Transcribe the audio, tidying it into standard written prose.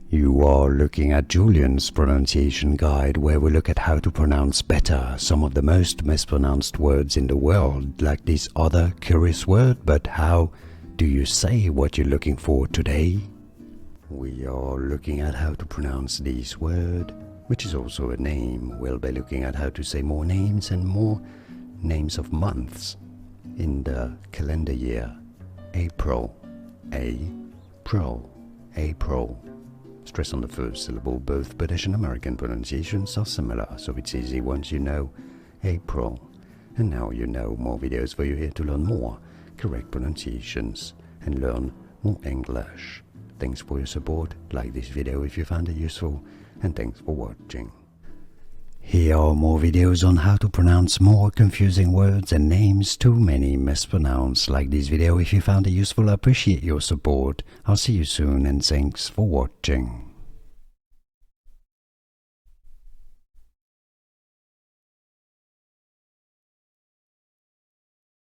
You are looking at Julian's pronunciation guide, where we look at how to pronounce better some of the most mispronounced words in the world, like this other curious word. But how do you say what you're looking for today? We are looking at how to pronounce this word, which is also a name. We'll be looking at how to say more names and more names of months in the calendar year. April, April, April. Stress on the first syllable. Both British and American pronunciations are similar, so it's easy once you know April. And now you know. More videos for you here to learn more correct pronunciations and learn more English. Thanks for your support. Like this video if you found it useful, and thanks for watching. Here are more videos on how to pronounce more confusing words and names too many mispronounced. Like this video if you found it useful. I appreciate your support. I'll see you soon, and thanks for watching.